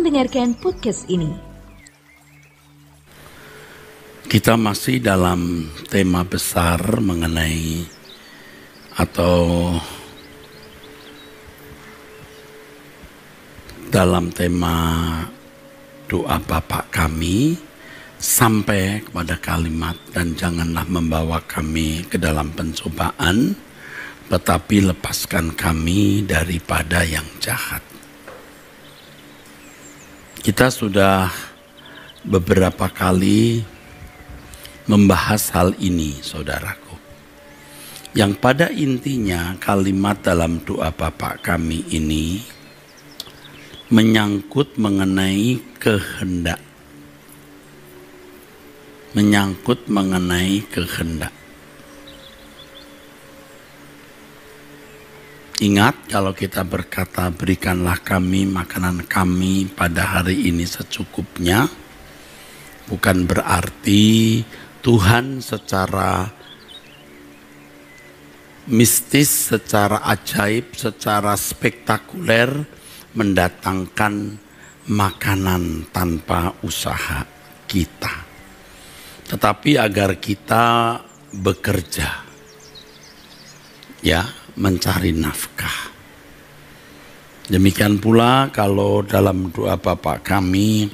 mendengarkan podcast ini. Kita masih dalam tema besar mengenai atau dalam tema doa Bapa kami sampai kepada kalimat dan janganlah membawa kami ke dalam pencobaan, tetapi lepaskan kami daripada yang jahat. Kita sudah beberapa kali membahas hal ini, saudaraku. Yang pada intinya kalimat dalam doa Bapa kami ini menyangkut mengenai kehendak. Menyangkut mengenai kehendak. Ingat kalau kita berkata berikanlah kami makanan kami pada hari ini secukupnya, bukan berarti Tuhan secara mistis, secara ajaib, secara spektakuler mendatangkan makanan tanpa usaha kita. Tetapi agar kita bekerja, ya, mencari nafkah. Demikian pula kalau dalam doa Bapa kami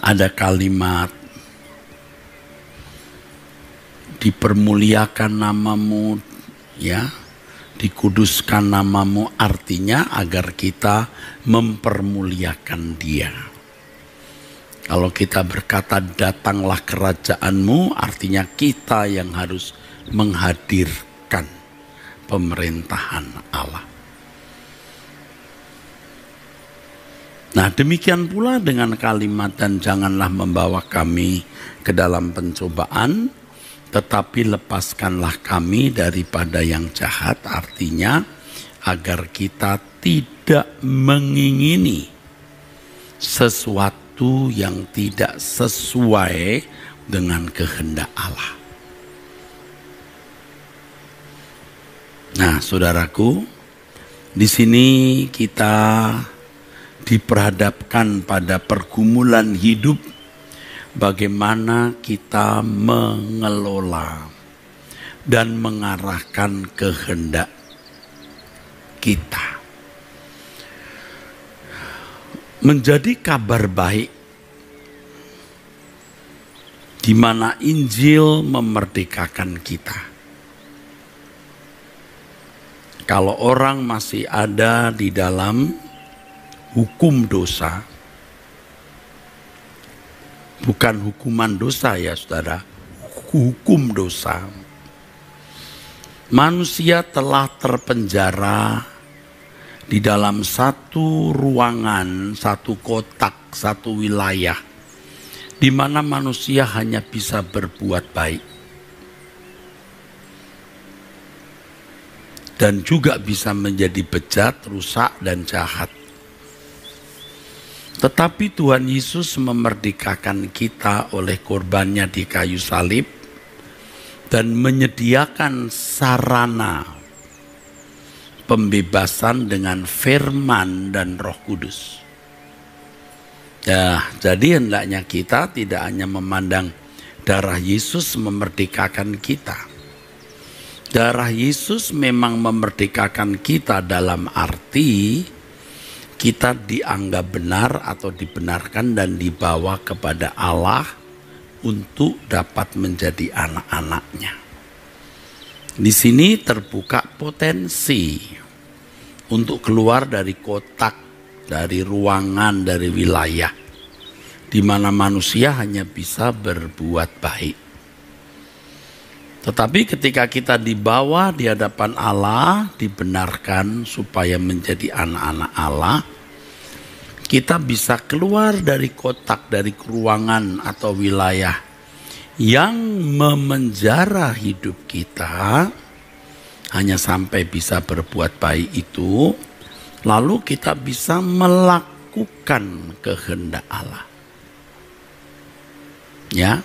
ada kalimat dipermuliakan namamu, ya, dikuduskan namamu, artinya agar kita mempermuliakan Dia. Kalau kita berkata datanglah kerajaanmu, artinya kita yang harus menghadirkan pemerintahan Allah. Nah, demikian pula dengan kalimat dan janganlah membawa kami ke dalam pencobaan, tetapi lepaskanlah kami daripada yang jahat, artinya agar kita tidak mengingini sesuatu yang tidak sesuai dengan kehendak Allah. Nah, saudaraku, di sini kita diperhadapkan pada pergumulan hidup, bagaimana kita mengelola dan mengarahkan kehendak kita. Menjadi kabar baik di mana Injil memerdekakan kita. Kalau orang masih ada di dalam hukum dosa, bukan hukuman dosa ya saudara, hukum dosa. Manusia telah terpenjara di dalam satu ruangan, satu kotak, satu wilayah, di mana manusia hanya bisa berbuat baik. Dan juga bisa menjadi bejat, rusak, dan jahat. Tetapi Tuhan Yesus memerdekakan kita oleh korbannya di kayu salib dan menyediakan sarana pembebasan dengan firman dan Roh Kudus. Ya, jadi hendaknya kita tidak hanya memandang darah Yesus memerdekakan kita. Darah Yesus memang memerdekakan kita dalam arti kita dianggap benar atau dibenarkan dan dibawa kepada Allah untuk dapat menjadi anak-anaknya. Di sini terbuka potensi untuk keluar dari kotak, dari ruangan, dari wilayah, di mana manusia hanya bisa berbuat baik. Tetapi ketika kita dibawa di hadapan Allah, dibenarkan supaya menjadi anak-anak Allah, kita bisa keluar dari kotak, dari ruangan atau wilayah yang memenjara hidup kita, hanya sampai bisa berbuat baik itu, lalu kita bisa melakukan kehendak Allah. Ya.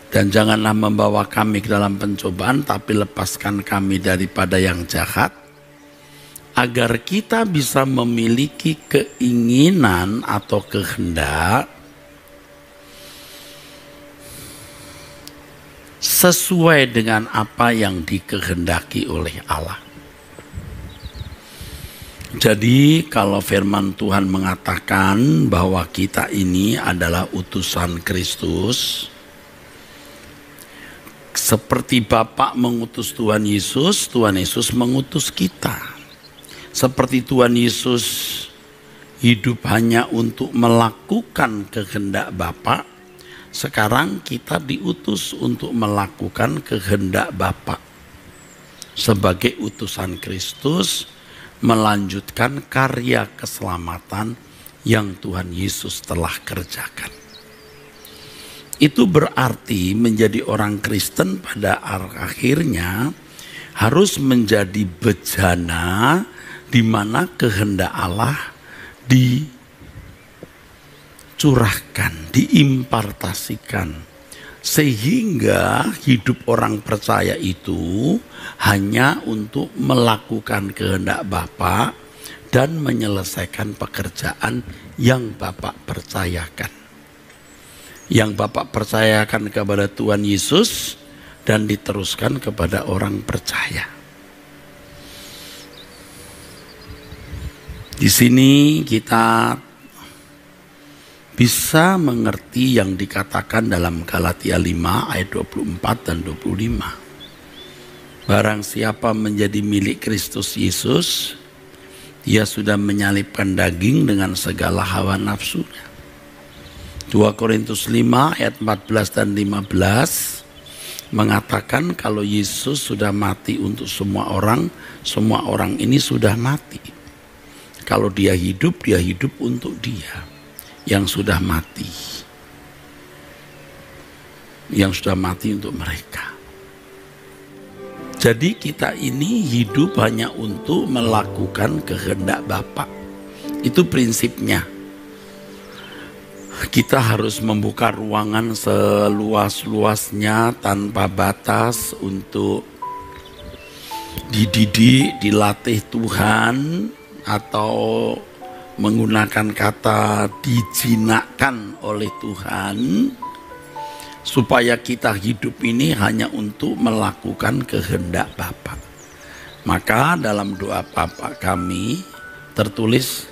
Dan janganlah membawa kami ke dalam pencobaan, tapi lepaskan kami daripada yang jahat. agar kita bisa memiliki keinginan atau kehendak sesuai dengan apa yang dikehendaki oleh Allah. Jadi kalau firman Tuhan mengatakan bahwa kita ini adalah utusan Kristus, seperti Bapa mengutus Tuhan Yesus mengutus kita. Seperti Tuhan Yesus hidup hanya untuk melakukan kehendak Bapa, sekarang kita diutus untuk melakukan kehendak Bapa. Sebagai utusan Kristus, melanjutkan karya keselamatan yang Tuhan Yesus telah kerjakan. Itu berarti menjadi orang Kristen pada akhirnya harus menjadi bejana di mana kehendak Allah dicurahkan, diimpartasikan, sehingga hidup orang percaya itu hanya untuk melakukan kehendak Bapa dan menyelesaikan pekerjaan yang Bapa percayakan. Yang Bapa percayakan kepada Tuhan Yesus dan diteruskan kepada orang percaya. Di sini kita bisa mengerti yang dikatakan dalam Galatia 5 ayat 24 dan 25. Barang siapa menjadi milik Kristus Yesus, dia sudah menyalibkan daging dengan segala hawa nafsunya. 2 Korintus 5 ayat 14 dan 15 mengatakan kalau Yesus sudah mati untuk semua orang ini sudah mati. Kalau dia hidup untuk dia yang sudah mati. Yang sudah mati untuk mereka. Jadi kita ini hidup hanya untuk melakukan kehendak Bapa. Itu prinsipnya. Kita harus membuka ruangan seluas-luasnya tanpa batas untuk dididik, dilatih Tuhan, atau menggunakan kata dijinakkan oleh Tuhan, supaya kita hidup ini hanya untuk melakukan kehendak Bapa. Maka dalam doa Bapa kami tertulis,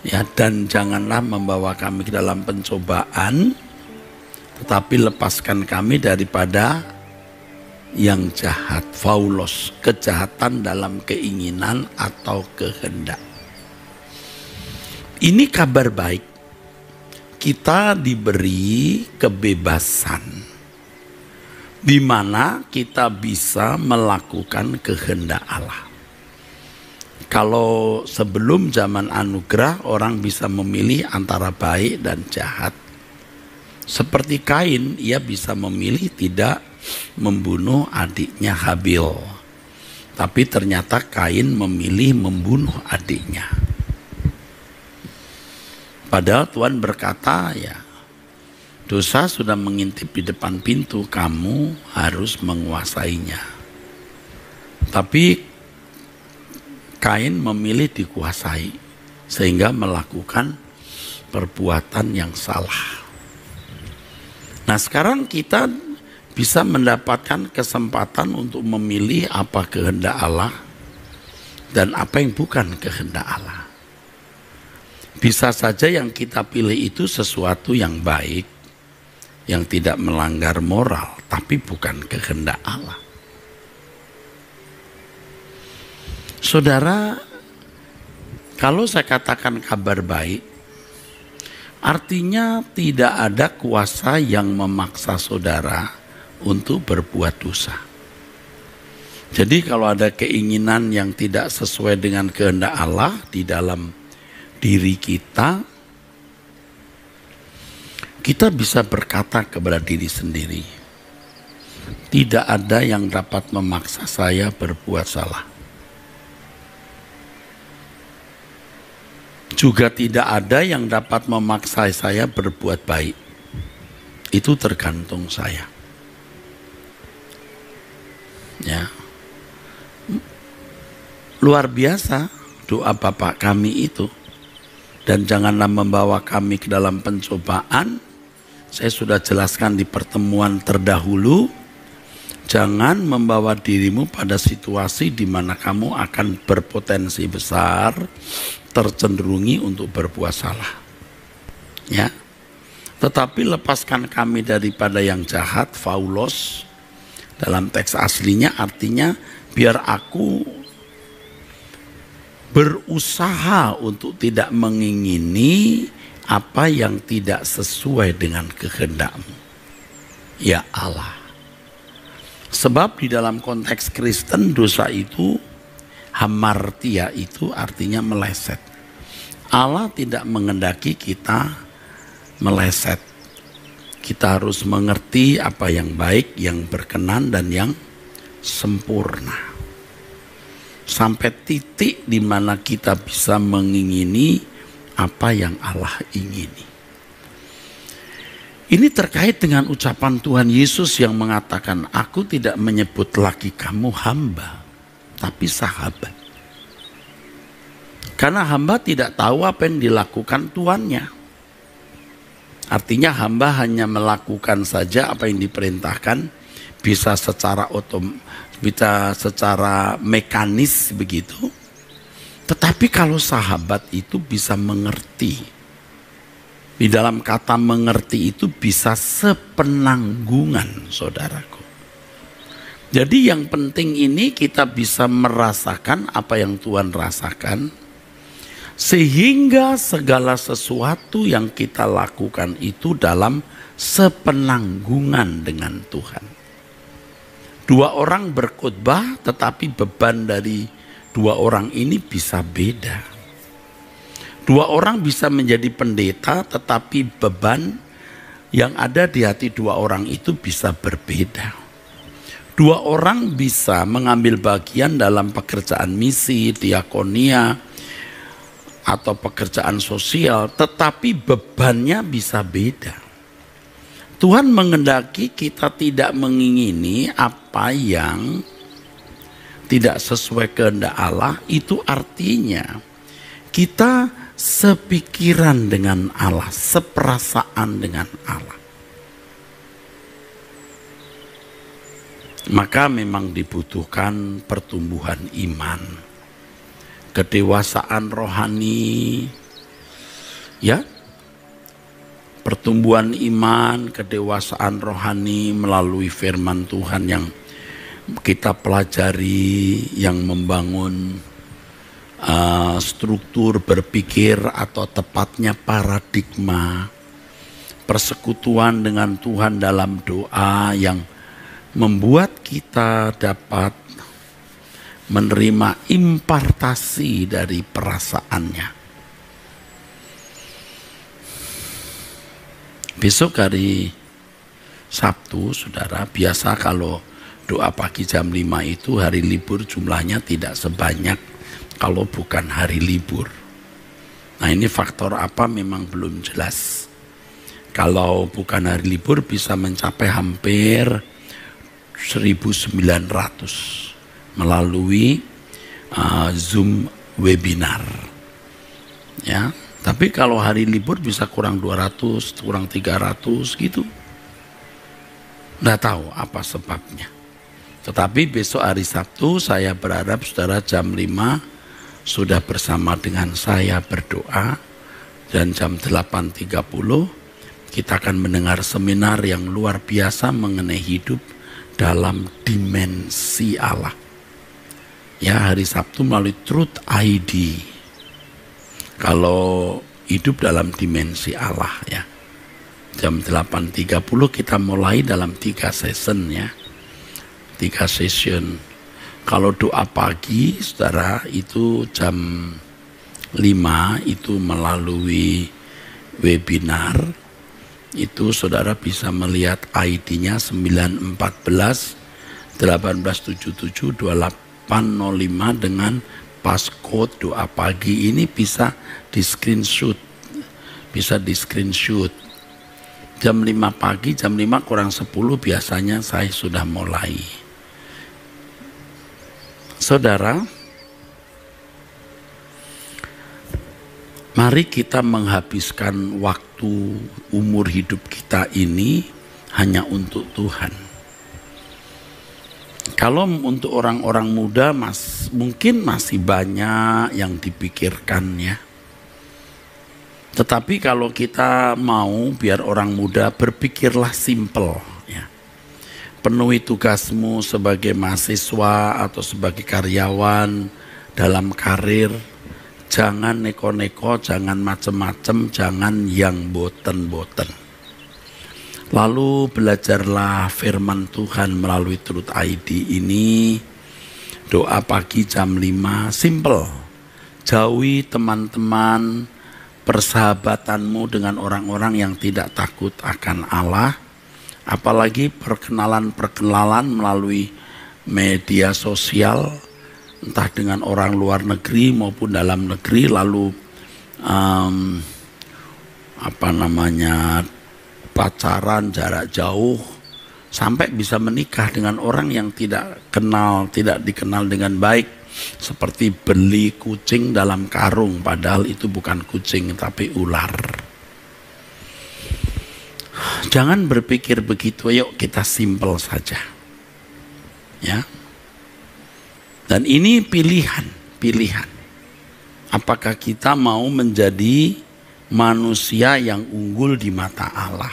ya, dan janganlah membawa kami ke dalam pencobaan, tetapi lepaskan kami daripada yang jahat, faulos, kejahatan dalam keinginan atau kehendak. Ini kabar baik. Kita diberi kebebasan di mana kita bisa melakukan kehendak Allah. Kalau sebelum zaman anugerah, orang bisa memilih antara baik dan jahat. Seperti Kain, ia bisa memilih tidak membunuh adiknya Habil. Tapi ternyata Kain memilih membunuh adiknya. Padahal Tuhan berkata, ya, dosa sudah mengintip di depan pintu, kamu harus menguasainya. Tapi Kain memilih dikuasai, sehingga melakukan perbuatan yang salah. Nah, sekarang kita bisa mendapatkan kesempatan untuk memilih apa kehendak Allah dan apa yang bukan kehendak Allah. Bisa saja yang kita pilih itu sesuatu yang baik, yang tidak melanggar moral, tapi bukan kehendak Allah. Saudara, kalau saya katakan kabar baik, artinya tidak ada kuasa yang memaksa saudara untuk berbuat dosa. Jadi kalau ada keinginan yang tidak sesuai dengan kehendak Allah di dalam diri kita, kita bisa berkata kepada diri sendiri, tidak ada yang dapat memaksa saya berbuat salah. Juga tidak ada yang dapat memaksa saya berbuat baik. Itu tergantung saya. Ya. Luar biasa doa Bapa kami itu. Dan janganlah membawa kami ke dalam pencobaan. Saya sudah jelaskan di pertemuan terdahulu. Jangan membawa dirimu pada situasi di mana kamu akan berpotensi besar tercenderungi untuk berbuat salah. Ya. Tetapi lepaskan kami daripada yang jahat, faulos. Dalam teks aslinya artinya biar aku berusaha untuk tidak mengingini apa yang tidak sesuai dengan kehendak-Mu. Ya Allah. Sebab di dalam konteks Kristen dosa itu, hamartia itu artinya meleset. Allah tidak menghendaki kita meleset. Kita harus mengerti apa yang baik, yang berkenan dan yang sempurna. Sampai titik di mana kita bisa mengingini apa yang Allah ingini. Ini terkait dengan ucapan Tuhan Yesus yang mengatakan, aku tidak menyebut lagi kamu hamba, tapi sahabat. Karena hamba tidak tahu apa yang dilakukan tuannya. Artinya hamba hanya melakukan saja apa yang diperintahkan, bisa secara bisa secara mekanis begitu. Tetapi kalau sahabat itu bisa mengerti. Di dalam kata mengerti itu bisa sepenanggungan, saudaraku. Jadi yang penting ini kita bisa merasakan apa yang Tuhan rasakan, sehingga segala sesuatu yang kita lakukan itu dalam sepenanggungan dengan Tuhan. Dua orang berkhotbah, tetapi beban dari dua orang ini bisa beda. Dua orang bisa menjadi pendeta, tetapi beban yang ada di hati dua orang itu bisa berbeda. Dua orang bisa mengambil bagian dalam pekerjaan misi, diakonia, atau pekerjaan sosial, tetapi bebannya bisa beda. Tuhan menghendaki kita tidak mengingini apa yang tidak sesuai kehendak Allah. Itu artinya kita sepikiran dengan Allah, seperasaan dengan Allah. Maka memang dibutuhkan pertumbuhan iman, kedewasaan rohani, ya, pertumbuhan iman, kedewasaan rohani melalui firman Tuhan yang kita pelajari, yang membangun struktur berpikir atau tepatnya paradigma, persekutuan dengan Tuhan dalam doa yang membuat kita dapat menerima impartasi dari perasaannya. Besok hari Sabtu, saudara, biasa kalau doa pagi jam 5 itu hari libur jumlahnya tidak sebanyak kalau bukan hari libur. Nah, ini faktor apa memang belum jelas. Kalau bukan hari libur bisa mencapai hampir 1.900 melalui Zoom webinar. Ya, tapi kalau hari libur bisa kurang 200, kurang 300 gitu. Nggak tahu apa sebabnya. Tetapi besok hari Sabtu saya berharap saudara jam 5 sudah bersama dengan saya berdoa, dan jam 8.30 kita akan mendengar seminar yang luar biasa mengenai hidup dalam dimensi Allah. Ya, hari Sabtu melalui Truth ID. Kalau hidup dalam dimensi Allah, ya. Jam 8.30 kita mulai dalam 3 session, ya. 3 session. Kalau doa pagi, saudara, itu jam 5 itu melalui webinar. Itu saudara bisa melihat ID-nya 914 1877 2805 dengan passcode doa pagi. Ini bisa di screenshot. Bisa di screenshot. Jam 5 pagi, jam 5 kurang 10 biasanya saya sudah mulai. Saudara, Mari kita menghabiskan waktu umur hidup kita ini hanya untuk Tuhan. Kalau untuk orang-orang muda mungkin masih banyak yang dipikirkan ya. Tetapi kalau kita mau biar orang muda, berpikirlah simple ya. Penuhi tugasmu sebagai mahasiswa atau sebagai karyawan dalam karir. Jangan neko-neko, jangan macem-macem, jangan yang boten-boten. Lalu belajarlah firman Tuhan melalui Truth ID ini. Doa pagi jam 5, simple. Jauhi teman-teman, persahabatanmu dengan orang-orang yang tidak takut akan Allah. Apalagi perkenalan-perkenalan melalui media sosial, entah dengan orang luar negeri maupun dalam negeri, lalu pacaran jarak jauh sampai bisa menikah dengan orang yang tidak dikenal dengan baik, seperti beli kucing dalam karung padahal itu bukan kucing tapi ular. Jangan berpikir begitu, yuk kita simple saja ya. Dan ini pilihan. Apakah kita mau menjadi manusia yang unggul di mata Allah,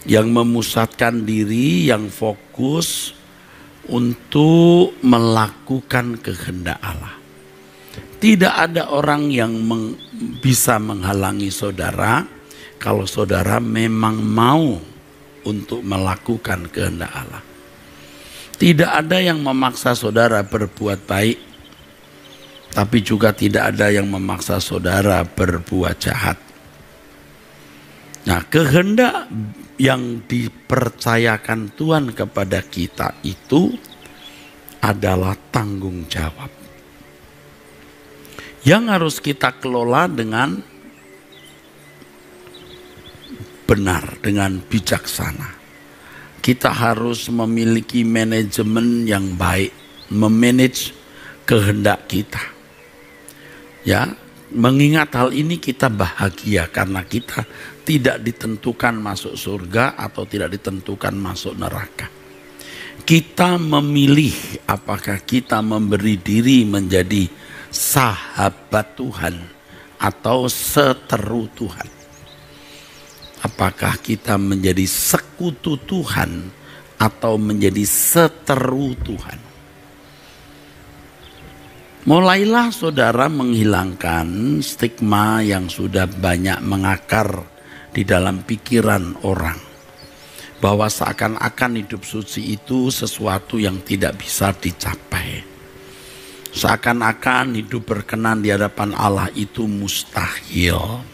yang memusatkan diri, yang fokus untuk melakukan kehendak Allah. Tidak ada orang yang bisa menghalangi saudara kalau saudara memang mau untuk melakukan kehendak Allah. Tidak ada yang memaksa saudara berbuat baik, tapi juga tidak ada yang memaksa saudara berbuat jahat. Nah, kehendak yang dipercayakan Tuhan kepada kita itu adalah tanggung jawab yang harus kita kelola dengan benar, dengan bijaksana. Kita harus memiliki manajemen yang baik, memanage kehendak kita. Ya, mengingat hal ini kita bahagia karena kita tidak ditentukan masuk surga atau tidak ditentukan masuk neraka. Kita memilih apakah kita memberi diri menjadi sahabat Tuhan atau seteru Tuhan. Apakah kita menjadi sekutu Tuhan atau menjadi seteru Tuhan? Mulailah saudara menghilangkan stigma yang sudah banyak mengakar di dalam pikiran orang, bahwa seakan-akan hidup suci itu sesuatu yang tidak bisa dicapai. Seakan-akan hidup berkenan di hadapan Allah itu mustahil.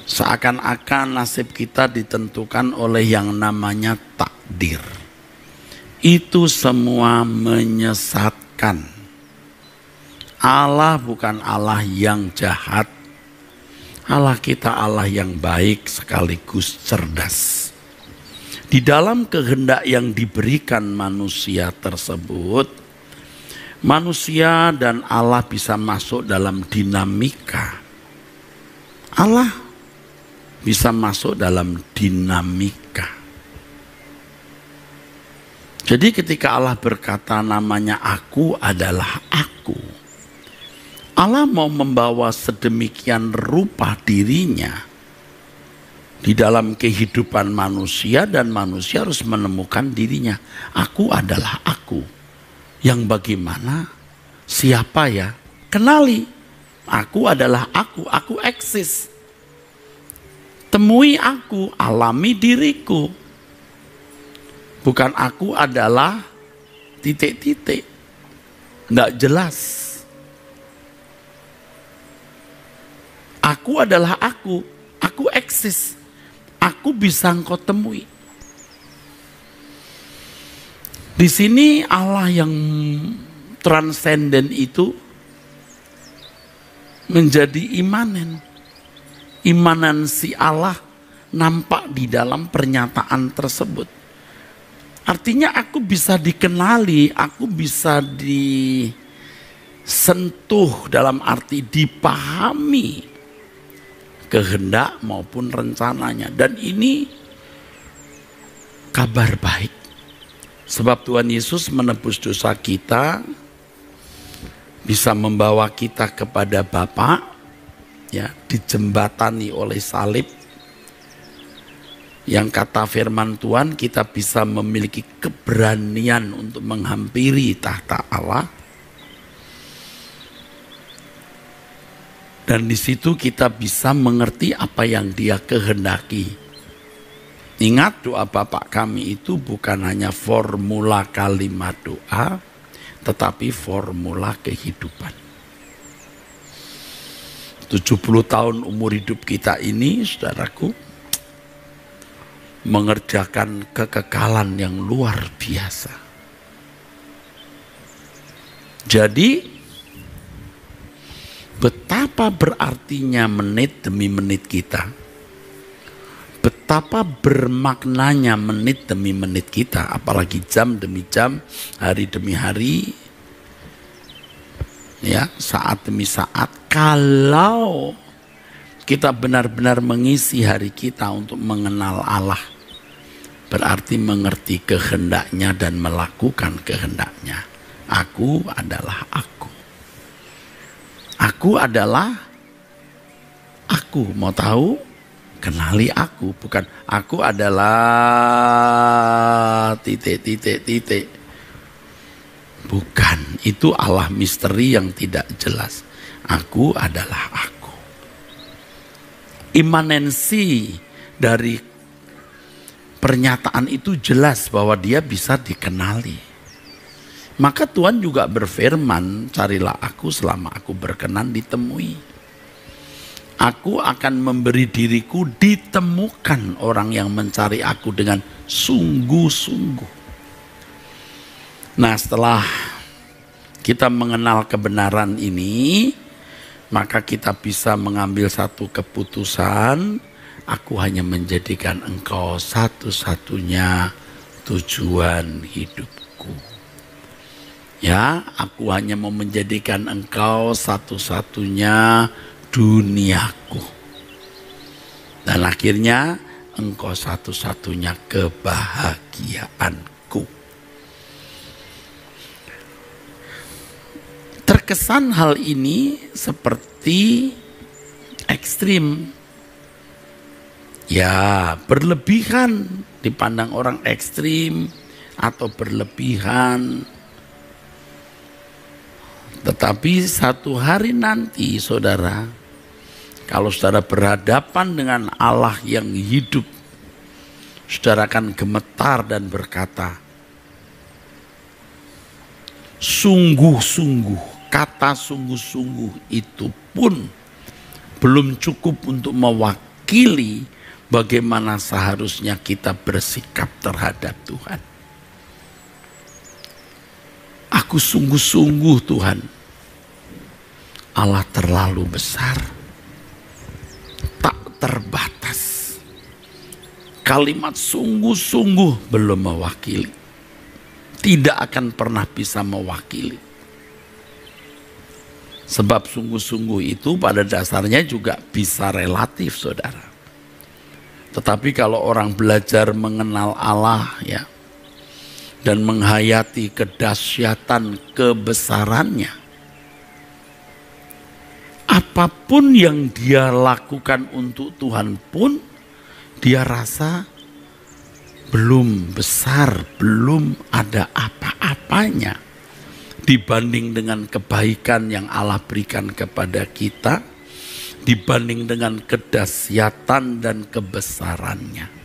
Seakan-akan nasib kita ditentukan oleh yang namanya takdir. Itu semua menyesatkan. Allah bukan Allah yang jahat. Allah kita Allah yang baik sekaligus cerdas. Di dalam kehendak yang diberikan manusia tersebut, manusia dan Allah bisa masuk dalam dinamika. Allah bisa masuk dalam dinamika. Jadi ketika Allah berkata namanya aku adalah aku, Allah mau membawa sedemikian rupa dirinya di dalam kehidupan manusia, dan manusia harus menemukan dirinya. Aku adalah aku. Yang bagaimana? Siapa ya? Kenali. Aku adalah aku eksis. Temui aku, alami diriku. Bukan aku adalah titik-titik. Nggak jelas. Aku adalah aku eksis. Aku bisa engkau temui. Di sini Allah yang transenden itu menjadi imanen. Imanansi Allah nampak di dalam pernyataan tersebut. Artinya aku bisa dikenali, aku bisa sentuh dalam arti dipahami kehendak maupun rencananya. Dan ini kabar baik. Sebab Tuhan Yesus menebus dosa kita, bisa membawa kita kepada Bapa, ya, dijembatani oleh salib. Yang kata firman Tuhan, kita bisa memiliki keberanian untuk menghampiri tahta Allah. Dan di situ kita bisa mengerti apa yang Dia kehendaki. Ingat, doa Bapa kami itu bukan hanya formula kalimat doa, tetapi formula kehidupan. 70 tahun umur hidup kita ini, saudaraku, mengerjakan kekekalan yang luar biasa. Jadi, betapa berartinya menit demi menit kita. Betapa bermaknanya menit demi menit kita, apalagi jam demi jam, hari demi hari, ya, saat demi saat. Kalau kita benar-benar mengisi hari kita untuk mengenal Allah, berarti mengerti kehendaknya dan melakukan kehendaknya. Aku adalah aku. Aku adalah aku. Mau tahu? Kenali aku. Bukan aku adalah titik. Bukan. Itu Allah misteri yang tidak jelas. Aku adalah aku. Imanensi dari pernyataan itu jelas bahwa dia bisa dikenali. Maka Tuhan juga berfirman, carilah aku selama aku berkenan ditemui. Aku akan memberi diriku ditemukan orang yang mencari aku dengan sungguh-sungguh. Nah, setelah kita mengenal kebenaran ini, maka kita bisa mengambil satu keputusan. Aku hanya menjadikan Engkau satu-satunya tujuan hidupku. Ya, aku hanya mau menjadikan Engkau satu-satunya duniaku. Dan akhirnya Engkau satu-satunya kebahagiaanku. Terkesan hal ini seperti ekstrim. Ya, berlebihan, dipandang orang ekstrim atau berlebihan. Tetapi satu hari nanti, saudara, kalau saudara berhadapan dengan Allah yang hidup, saudara akan gemetar dan berkata, sungguh-sungguh, kata sungguh-sungguh itu pun belum cukup untuk mewakili bagaimana seharusnya kita bersikap terhadap Tuhan. Aku sungguh-sungguh, Tuhan, Allah terlalu besar, tak terbatas. Kalimat sungguh-sungguh belum mewakili, tidak akan pernah bisa mewakili. Sebab sungguh-sungguh itu pada dasarnya juga bisa relatif, saudara. Tetapi kalau orang belajar mengenal Allah, ya, dan menghayati kedahsyatan kebesarannya, apapun yang dia lakukan untuk Tuhan pun dia rasa belum besar, belum ada apa-apanya dibanding dengan kebaikan yang Allah berikan kepada kita, dibanding dengan kedahsyatan dan kebesarannya.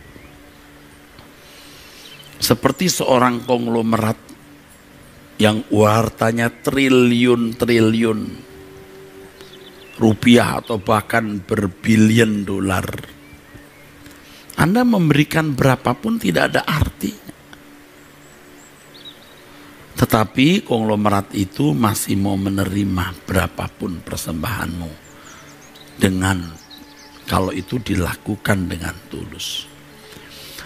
Seperti seorang konglomerat yang hartanya triliun-triliun rupiah atau bahkan berbilion dolar. Anda memberikan berapapun tidak ada artinya. Tetapi konglomerat itu masih mau menerima berapapun persembahanmu, dengan kalau itu dilakukan dengan tulus.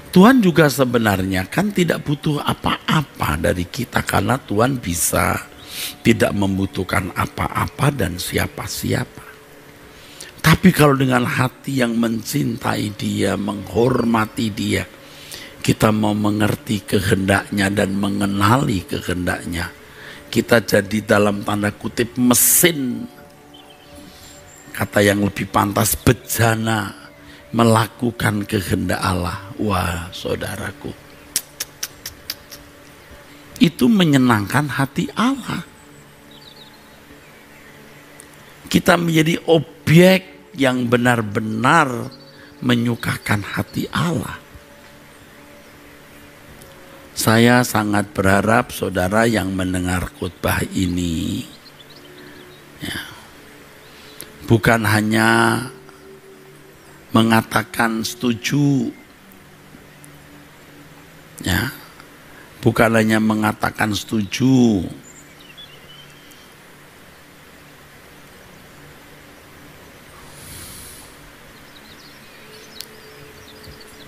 Tuhan juga sebenarnya kan tidak butuh apa-apa dari kita, karena Tuhan bisa tidak membutuhkan apa-apa dan siapa-siapa. Tapi kalau dengan hati yang mencintai Dia, menghormati Dia, kita mau mengerti kehendaknya dan mengenali kehendaknya, kita jadi dalam tanda kutip mesin, kata yang lebih pantas bejana, melakukan kehendak Allah. Wah saudaraku, itu menyenangkan hati Allah. Kita menjadi objek yang benar-benar menyukakan hati Allah. Saya sangat berharap saudara yang mendengar khotbah ini, ya, bukan hanya mengatakan setuju, ya, bukan hanya mengatakan setuju,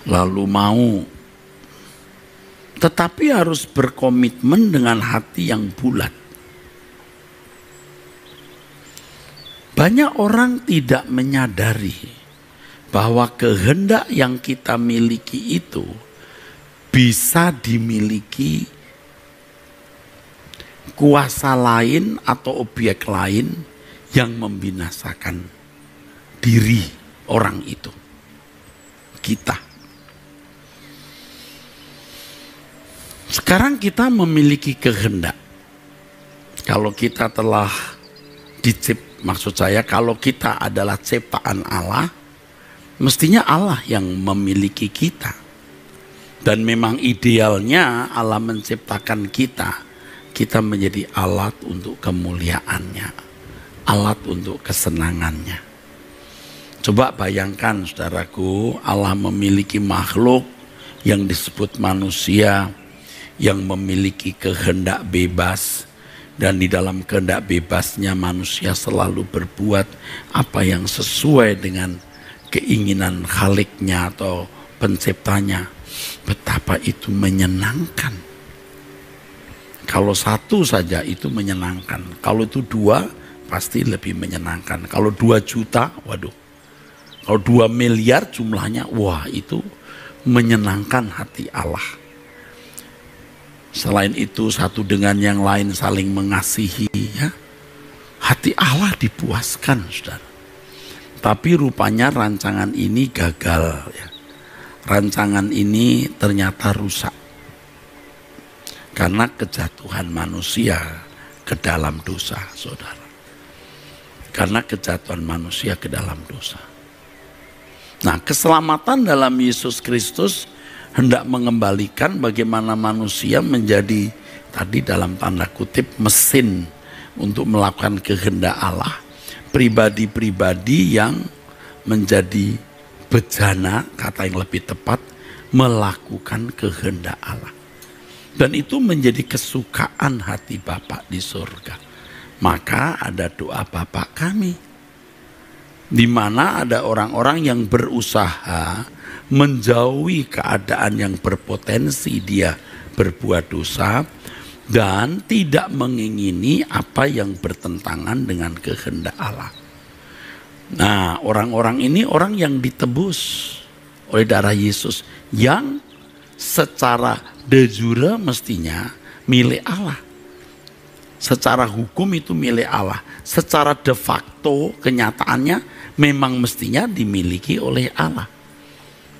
lalu mau, tetapi harus berkomitmen dengan hati yang bulat. Banyak orang tidak menyadari bahwa kehendak yang kita miliki itu bisa dimiliki kuasa lain atau objek lain yang membinasakan diri orang itu, kita. Sekarang kita memiliki kehendak. Kalau kita telah maksud saya kalau kita adalah ciptaan Allah, mestinya Allah yang memiliki kita. Dan memang idealnya Allah menciptakan kita menjadi alat untuk kemuliaannya, alat untuk kesenangannya. Coba bayangkan saudaraku, Allah memiliki makhluk yang disebut manusia, yang memiliki kehendak bebas, dan di dalam kehendak bebasnya manusia selalu berbuat apa yang sesuai dengan keinginan Khaliknya atau penciptanya. Betapa itu menyenangkan. Kalau satu saja itu menyenangkan, kalau itu dua pasti lebih menyenangkan. Kalau 2 juta, waduh, kalau 2 miliar jumlahnya, wah itu menyenangkan hati Allah. Selain itu satu dengan yang lain saling mengasihi, ya. Hati Allah dipuaskan, saudara. Tapi rupanya rancangan ini gagal, ya. Rancangan ini ternyata rusak karena kejatuhan manusia ke dalam dosa, saudara. Karena kejatuhan manusia ke dalam dosa. Nah, keselamatan dalam Yesus Kristus hendak mengembalikan bagaimana manusia menjadi tadi dalam tanda kutip mesin untuk melakukan kehendak Allah. Pribadi-pribadi yang menjadi bejana, kata yang lebih tepat, melakukan kehendak Allah. Dan itu menjadi kesukaan hati Bapa di surga. Maka ada doa Bapa kami, di mana ada orang-orang yang berusaha menjauhi keadaan yang berpotensi dia berbuat dosa dan tidak mengingini apa yang bertentangan dengan kehendak Allah. Nah, orang-orang ini orang yang ditebus oleh darah Yesus, yang secara de jure mestinya milik Allah. Secara hukum itu milik Allah. Secara de facto kenyataannya memang mestinya dimiliki oleh Allah.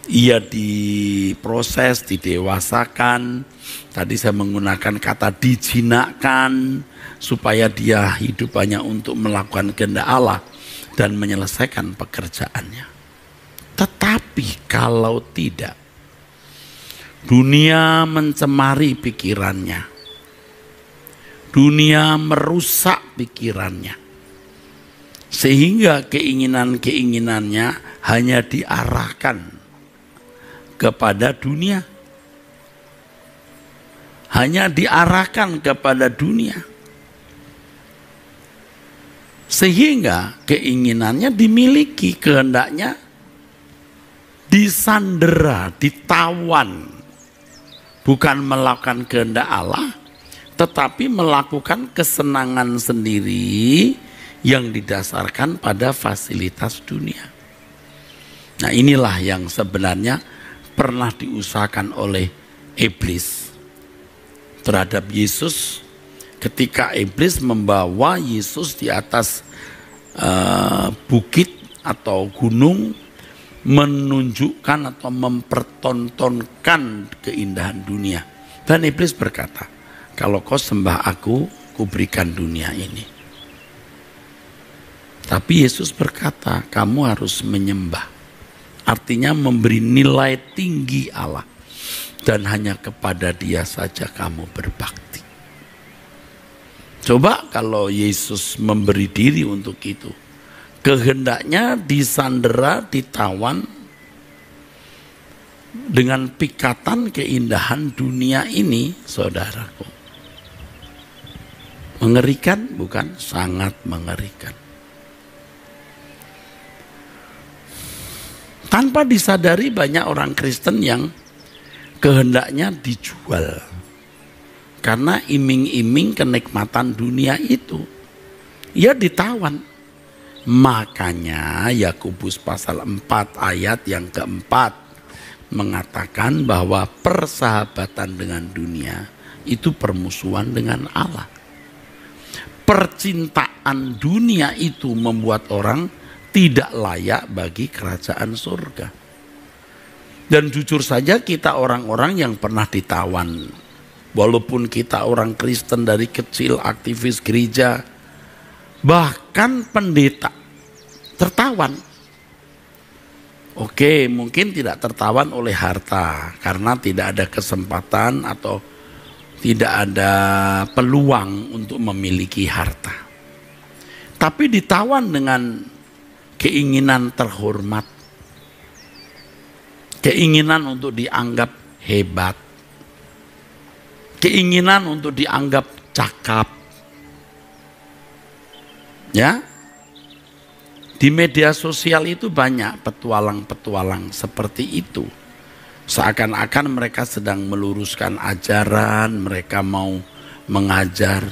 Ia diproses, didewasakan. Tadi saya menggunakan kata dijinakkan supaya dia hidup hanya untuk melakukan kehendak Allah dan menyelesaikan pekerjaannya. Tetapi kalau tidak, dunia mencemari pikirannya, dunia merusak pikirannya, sehingga keinginan-keinginannya hanya diarahkan kepada dunia, hanya diarahkan kepada dunia, sehingga keinginannya dimiliki, kehendaknya disandera, ditawan, bukan melakukan kehendak Allah, tetapi melakukan kesenangan sendiri yang didasarkan pada fasilitas dunia. Nah, inilah yang sebenarnya pernah diusahakan oleh iblis terhadap Yesus ketika iblis membawa Yesus di atas bukit atau gunung, menunjukkan atau mempertontonkan keindahan dunia. Dan iblis berkata, kalau kau sembah aku, kuberikan dunia ini. Tapi Yesus berkata, kamu harus menyembah. Artinya memberi nilai tinggi Allah. Dan hanya kepada Dia saja kamu berbakti. Coba kalau Yesus memberi diri untuk itu. Kehendaknya disandera, ditawan dengan pikatan keindahan dunia ini, saudaraku. Mengerikan bukan? Sangat mengerikan. Tanpa disadari banyak orang Kristen yang kehendaknya dijual. Karena iming-iming kenikmatan dunia itu. Ya ditawan. Makanya Yakobus pasal 4 ayat yang keempat mengatakan bahwa persahabatan dengan dunia itu permusuhan dengan Allah. Percintaan dunia itu membuat orang tidak layak bagi kerajaan surga. Dan jujur saja kita orang-orang yang pernah ditawan, walaupun kita orang Kristen dari kecil, aktivis gereja, bahkan pendeta tertawan. Oke, mungkin tidak tertawan oleh harta karena tidak ada kesempatan atau tidak ada peluang untuk memiliki harta. Tapi ditawan dengan keinginan terhormat, keinginan untuk dianggap hebat, keinginan untuk dianggap cakap. Ya, di media sosial itu banyak petualang-petualang seperti itu. Seakan-akan mereka sedang meluruskan ajaran, mereka mau mengajar.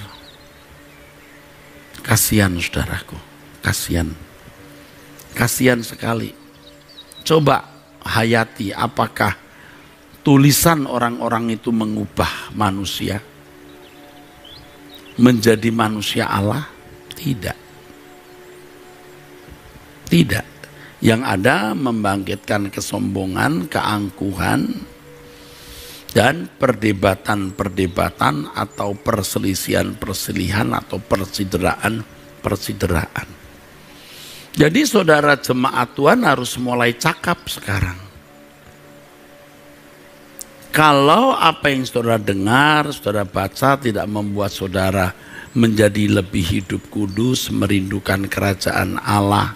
Kasihan saudaraku, kasihan. Kasihan sekali. Coba hayati apakah tulisan orang-orang itu mengubah manusia menjadi manusia Allah? Tidak. Tidak. Yang ada membangkitkan kesombongan, keangkuhan, dan perdebatan-perdebatan atau perselisihan-perselisihan atau persideraan. Jadi saudara jemaat Tuhan harus mulai cakap sekarang. Kalau apa yang saudara dengar, saudara baca tidak membuat saudara menjadi lebih hidup kudus, merindukan kerajaan Allah,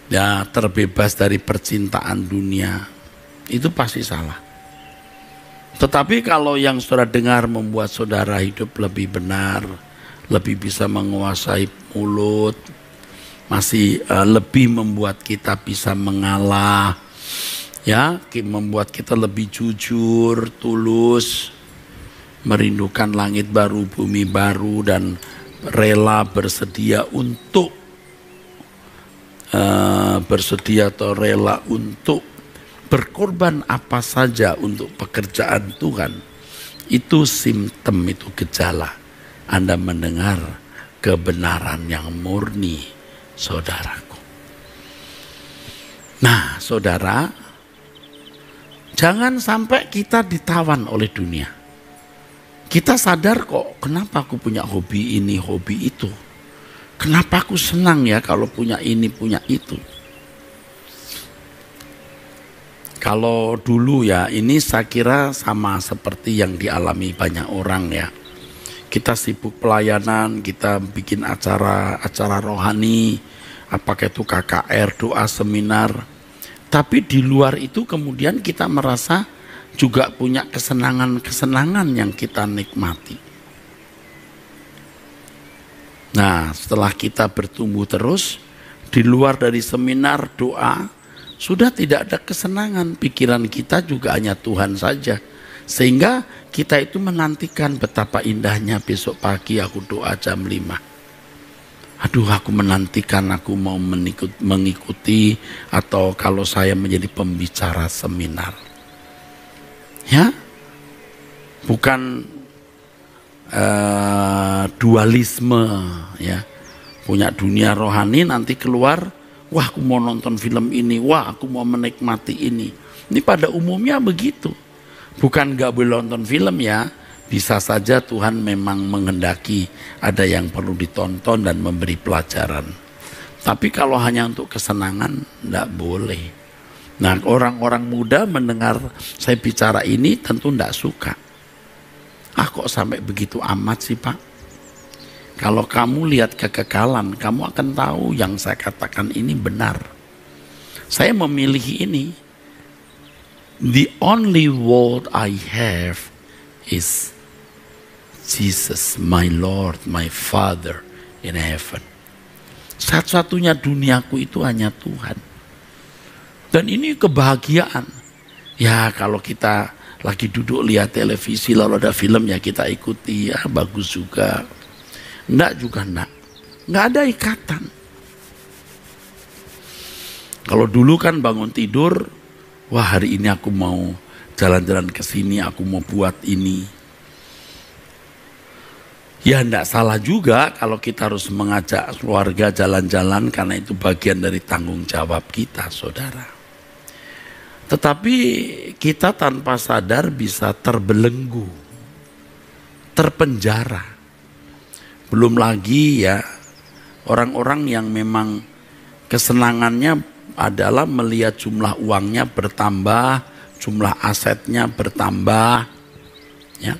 ya terbebas dari percintaan dunia, itu pasti salah. Tetapi kalau yang saudara dengar membuat saudara hidup lebih benar, lebih bisa menguasai mulut, masih lebih membuat kita bisa mengalah, ya, membuat kita lebih jujur, tulus, merindukan langit baru, bumi baru, dan rela bersedia untuk berkorban apa saja untuk pekerjaan Tuhan. Itu simptom, itu gejala Anda mendengar kebenaran yang murni, saudaraku. Nah, saudara, jangan sampai kita ditawan oleh dunia. Kita sadar kok, kenapa aku punya hobi ini, hobi itu. Kenapa aku senang ya kalau punya ini, punya itu. Kalau dulu ya, ini saya kira sama seperti yang dialami banyak orang ya. Kita sibuk pelayanan, kita bikin acara rohani, apakah itu KKR, doa, seminar. Tapi di luar itu kemudian kita merasa juga punya kesenangan-kesenangan yang kita nikmati. Nah, setelah kita bertumbuh terus, di luar dari seminar, doa, sudah tidak ada kesenangan. Pikiran kita juga hanya Tuhan saja. Sehingga kita itu menantikan betapa indahnya besok pagi aku doa jam 5. Aduh, aku menantikan, aku mau mengikuti atau kalau saya menjadi pembicara seminar. Ya, bukan dualisme, ya. Punya dunia rohani, nanti keluar, wah aku mau nonton film ini, wah aku mau menikmati ini. Ini pada umumnya begitu. Bukan gak boleh nonton film ya, bisa saja Tuhan memang menghendaki ada yang perlu ditonton dan memberi pelajaran. Tapi kalau hanya untuk kesenangan, tidak boleh. Nah, orang-orang muda mendengar saya bicara ini tentu tidak suka. Ah, kok sampai begitu amat sih Pak? Kalau kamu lihat kekekalan, kamu akan tahu yang saya katakan ini benar. Saya memilih ini. The only word I have is Jesus, my Lord, my Father in heaven. Satu-satunya duniaku itu hanya Tuhan. Dan ini kebahagiaan. Ya, kalau kita lagi duduk lihat televisi lalu ada film ya kita ikuti, ya bagus juga. Enggak juga enggak. Enggak ada ikatan. Kalau dulu kan bangun tidur, wah hari ini aku mau jalan-jalan ke sini, aku mau buat ini. Ya enggak salah juga kalau kita harus mengajak keluarga jalan-jalan karena itu bagian dari tanggung jawab kita, saudara. Tetapi kita tanpa sadar bisa terbelenggu, terpenjara. Belum lagi ya orang-orang yang memang kesenangannya adalah melihat jumlah uangnya bertambah, jumlah asetnya bertambah, ya.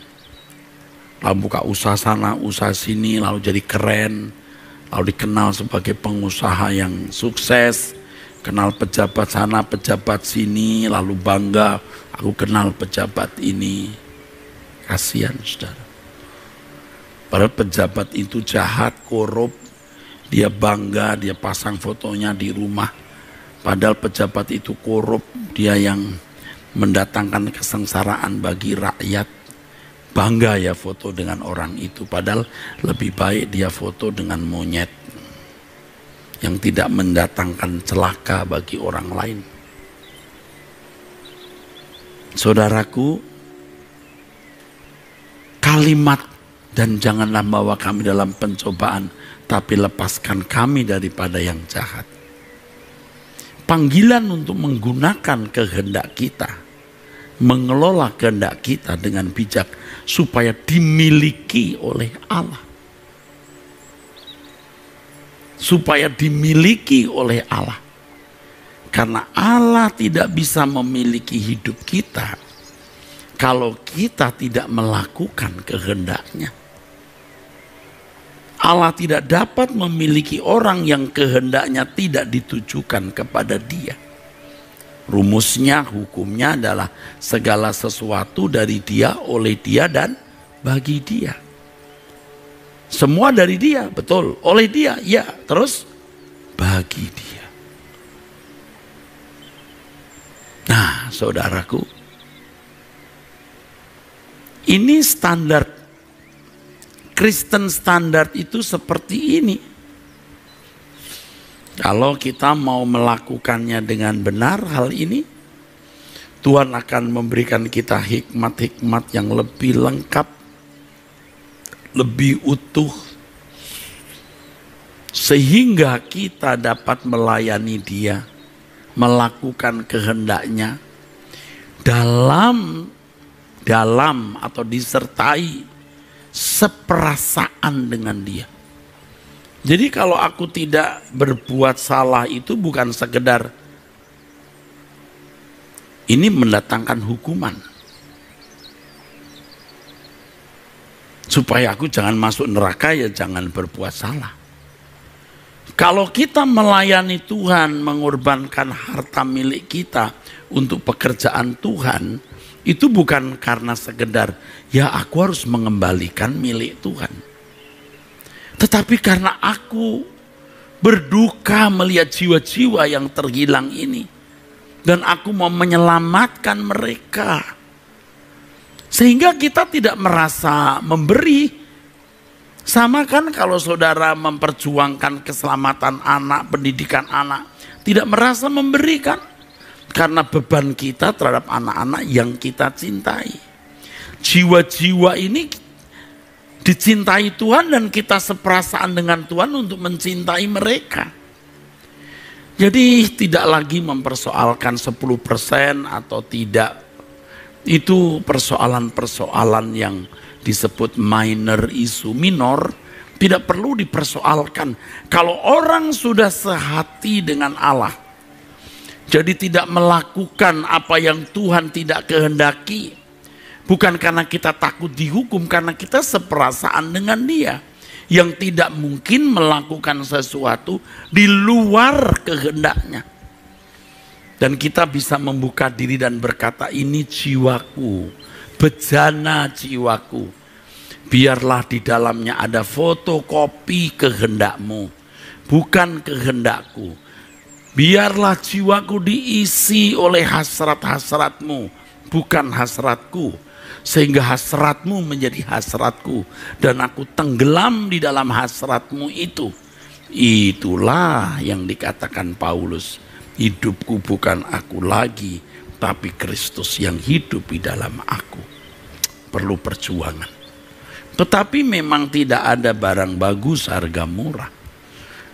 Lalu buka usaha sana, usaha sini, lalu jadi keren, lalu dikenal sebagai pengusaha yang sukses, kenal pejabat sana, pejabat sini, lalu bangga, aku kenal pejabat ini. Kasihan, saudara. Padahal pejabat itu jahat, korup, dia bangga, dia pasang fotonya di rumah. Padahal pejabat itu korup, dia yang mendatangkan kesengsaraan bagi rakyat. Bangga ya foto dengan orang itu, padahal lebih baik dia foto dengan monyet yang tidak mendatangkan celaka bagi orang lain. Saudaraku, kalimat dan janganlah bawa kami dalam pencobaan, tapi lepaskan kami daripada yang jahat. Panggilan untuk menggunakan kehendak kita, mengelola kehendak kita dengan bijak supaya dimiliki oleh Allah. Supaya dimiliki oleh Allah. Karena Allah tidak bisa memiliki hidup kita kalau kita tidak melakukan kehendaknya. Allah tidak dapat memiliki orang yang kehendaknya tidak ditujukan kepada dia. Rumusnya, hukumnya adalah segala sesuatu dari dia, oleh dia, dan bagi dia. Semua dari dia, betul. Oleh dia, ya. Terus bagi dia. Nah, saudaraku, ini standar. Kristen standar itu seperti ini. Kalau kita mau melakukannya dengan benar hal ini, Tuhan akan memberikan kita hikmat-hikmat yang lebih lengkap, lebih utuh, sehingga kita dapat melayani Dia, melakukan kehendaknya dalam atau disertai seperasaan dengan Dia. Jadi kalau aku tidak berbuat salah itu bukan sekedar ini mendatangkan hukuman. Supaya aku jangan masuk neraka, ya jangan berbuat salah. Kalau kita melayani Tuhan, mengorbankan harta milik kita untuk pekerjaan Tuhan, itu bukan karena sekedar ya aku harus mengembalikan milik Tuhan. Tetapi karena aku berduka melihat jiwa-jiwa yang terhilang ini. Dan aku mau menyelamatkan mereka. Sehingga kita tidak merasa memberi. Sama kan kalau saudara memperjuangkan keselamatan anak, pendidikan anak, tidak merasa memberikan. Karena beban kita terhadap anak-anak yang kita cintai. Jiwa-jiwa ini dicintai Tuhan dan kita seperasaan dengan Tuhan untuk mencintai mereka. Jadi tidak lagi mempersoalkan 10% atau tidak. Itu persoalan-persoalan yang disebut minor issue, minor, tidak perlu dipersoalkan. Kalau orang sudah sehati dengan Allah, jadi tidak melakukan apa yang Tuhan tidak kehendaki, bukan karena kita takut dihukum, karena kita seperasaan dengan Dia yang tidak mungkin melakukan sesuatu di luar kehendaknya. Dan kita bisa membuka diri dan berkata, ini jiwaku, bejana jiwaku. Biarlah di dalamnya ada fotokopi kehendakmu, bukan kehendakku. Biarlah jiwaku diisi oleh hasrat-hasratmu, bukan hasratku. Sehingga hasratmu menjadi hasratku dan aku tenggelam di dalam hasratmu itu. Itulah yang dikatakan Paulus, hidupku bukan aku lagi, tapi Kristus yang hidup di dalam aku. Perlu perjuangan. Tetapi memang tidak ada barang bagus harga murah.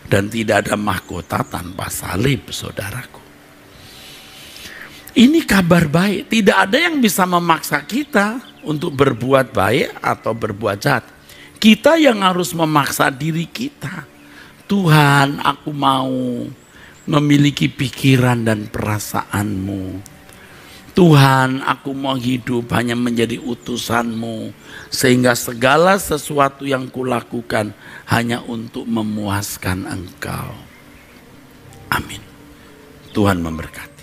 Dan tidak ada mahkota tanpa salib, saudaraku. Ini kabar baik, tidak ada yang bisa memaksa kita untuk berbuat baik atau berbuat jahat. Kita yang harus memaksa diri kita. Tuhan, aku mau memiliki pikiran dan perasaanmu. Tuhan, aku mau hidup hanya menjadi utusanmu. Sehingga segala sesuatu yang kulakukan hanya untuk memuaskan Engkau. Amin. Tuhan memberkati.